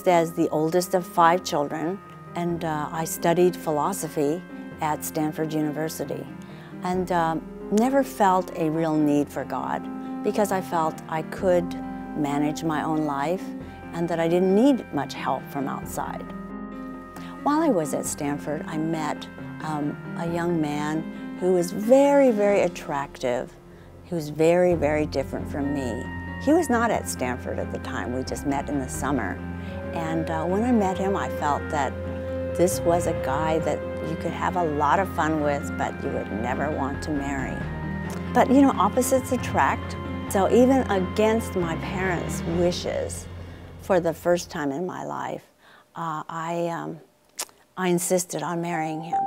raised as the oldest of 5 children, and I studied philosophy at Stanford University, and never felt a real need for God, because I felt I could manage my own life and that I didn't need much help from outside. While I was at Stanford, I met a young man who was very, very attractive. He was very, very different from me. He was not at Stanford at the time. We just met in the summer. And when I met him, I felt that this was a guy that you could have a lot of fun with, but you would never want to marry. But you know, opposites attract. So even against my parents' wishes, for the first time in my life, I insisted on marrying him.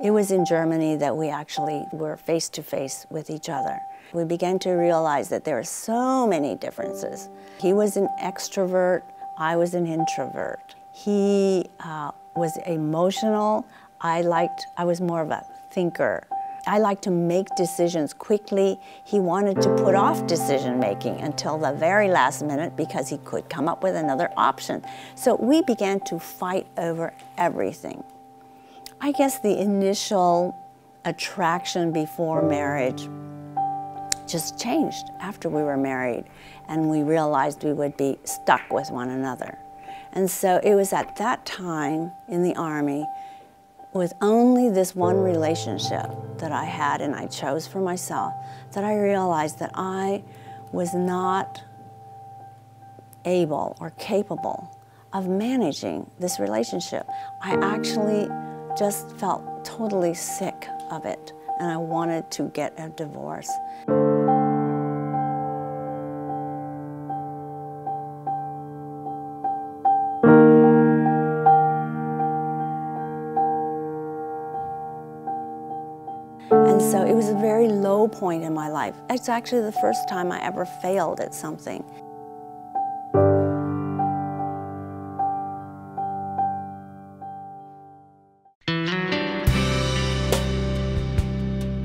It was in Germany that we actually were face to face with each other. We began to realize that there were so many differences. He was an extrovert, I was an introvert. He was emotional, I was more of a thinker. I liked to make decisions quickly. He wanted to put off decision making until the very last minute because he could come up with another option. So we began to fight over everything. I guess the initial attraction before marriage just changed after we were married, and we realized we would be stuck with one another. And so it was at that time in the Army, with only this one relationship that I had and I chose for myself, that I realized that I was not able or capable of managing this relationship. I actually just felt totally sick of it, and I wanted to get a divorce. And so it was a very low point in my life. It's actually the first time I ever failed at something.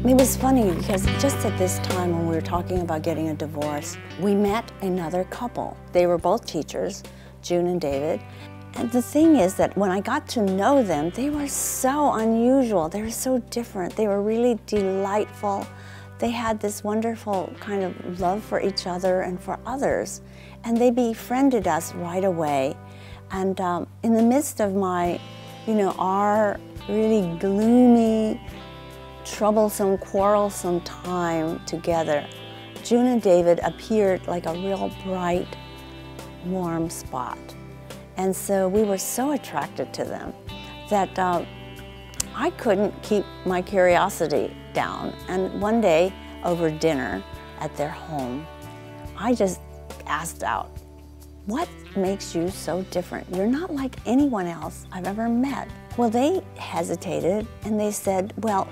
It was funny because just at this time when we were talking about getting a divorce, we met another couple. They were both teachers, June and David. And the thing is that when I got to know them, they were so unusual. They were so different. They were really delightful. They had this wonderful kind of love for each other and for others. And they befriended us right away. And in the midst of my, our really gloomy, troublesome, quarrelsome time together, June and David appeared like a real bright, warm spot. And so we were so attracted to them that I couldn't keep my curiosity down. And one day, over dinner at their home, I just asked out, "What makes you so different? You're not like anyone else I've ever met." Well, they hesitated and they said, "Well,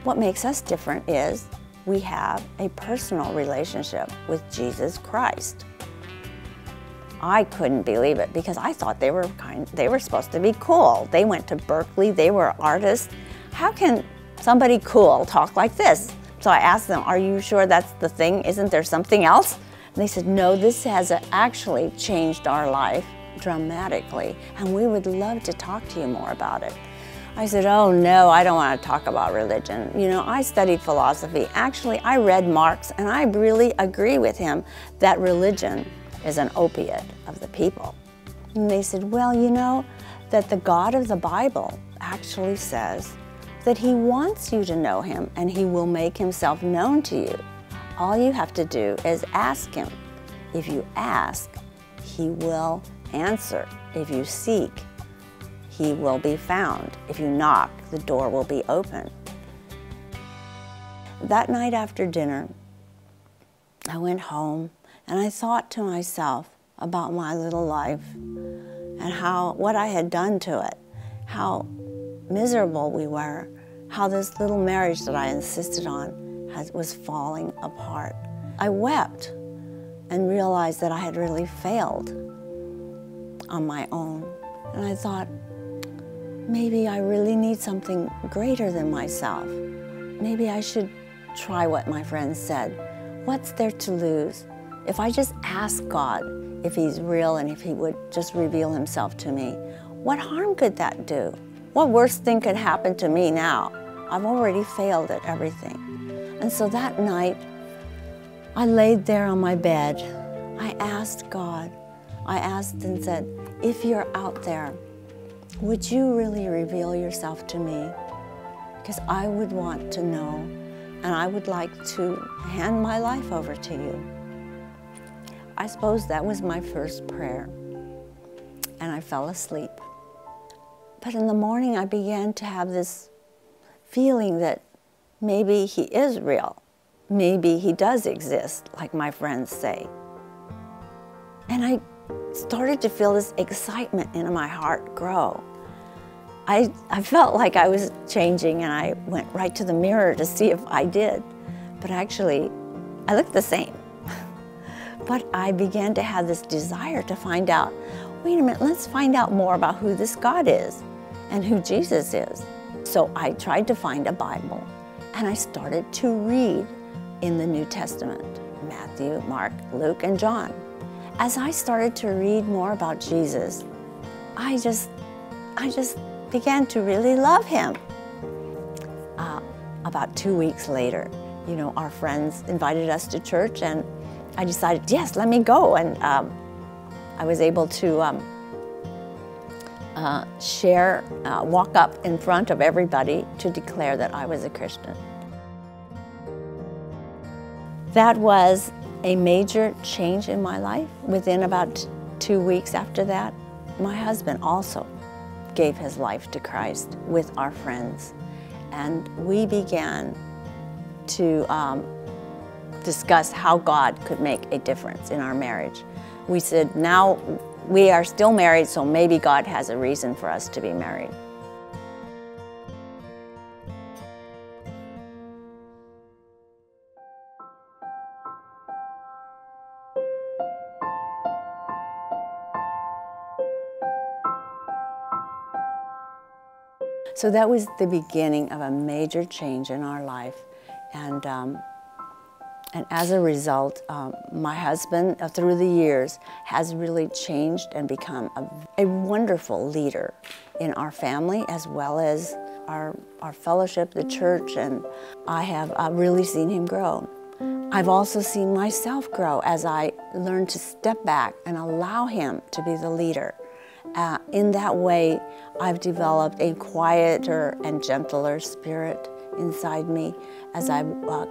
what makes us different is we have a personal relationship with Jesus Christ." I couldn't believe it because I thought they were supposed to be cool. They went to Berkeley, they were artists. How can somebody cool talk like this? So I asked them, "Are you sure that's the thing? Isn't there something else?" And they said, "No, this has actually changed our life dramatically, and we would love to talk to you more about it." I said, "Oh no, I don't want to talk about religion. I studied philosophy. Actually, I read Marx, and I really agree with him that religion is an opiate of the people." And they said, "Well, that the God of the Bible actually says that he wants you to know him and he will make himself known to you. All you have to do is ask him. If you ask, he will answer. If you seek, he will be found. If you knock, the door will be open." That night after dinner, I went home and I thought to myself about my little life and what I had done to it, how miserable we were, how this little marriage that I insisted on was falling apart. I wept and realized that I had really failed on my own. And I thought, maybe I really need something greater than myself. Maybe I should try what my friends said. What's there to lose? if I just ask God if He's real and if He would just reveal Himself to me, what harm could that do? What worst thing could happen to me now? I've already failed at everything. And so that night, I laid there on my bed. I asked God. I asked and said, if you're out there, would you really reveal yourself to me? Because I would want to know, and I would like to hand my life over to you. I suppose that was my first prayer, and I fell asleep. But in the morning, I began to have this feeling that maybe He is real. Maybe He does exist, like my friends say. And I started to feel this excitement in my heart grow. I felt like I was changing, and I went right to the mirror to see if I did. But actually, I looked the same. But I began to have this desire to find out, wait a minute, let's find out more about who this God is and who Jesus is. So I tried to find a Bible, and I started to read in the New Testament, Matthew, Mark, Luke, and John. As I started to read more about Jesus, I just began to really love Him. About 2 weeks later, our friends invited us to church, and I decided, yes, let me go. And I was able to walk up in front of everybody to declare that I was a Christian. That was a major change in my life. Within about 2 weeks after that, my husband also gave his life to Christ with our friends. And we began to discuss how God could make a difference in our marriage. We said, now we are still married, so maybe God has a reason for us to be married. So that was the beginning of a major change in our life. And as a result, my husband, through the years, has really changed and become a wonderful leader in our family, as well as our fellowship, the church, and I have really seen him grow. I've also seen myself grow as I learned to step back and allow him to be the leader. In that way, I've developed a quieter and gentler spirit inside me as I've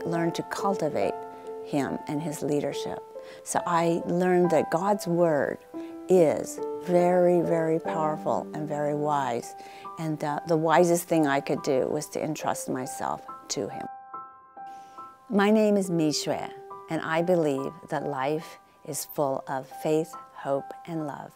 learned to cultivate him and his leadership. So I learned that God's Word is very, very powerful and very wise. And the wisest thing I could do was to entrust myself to Him. My name is Mi雪, and I believe that life is full of faith, hope, and love.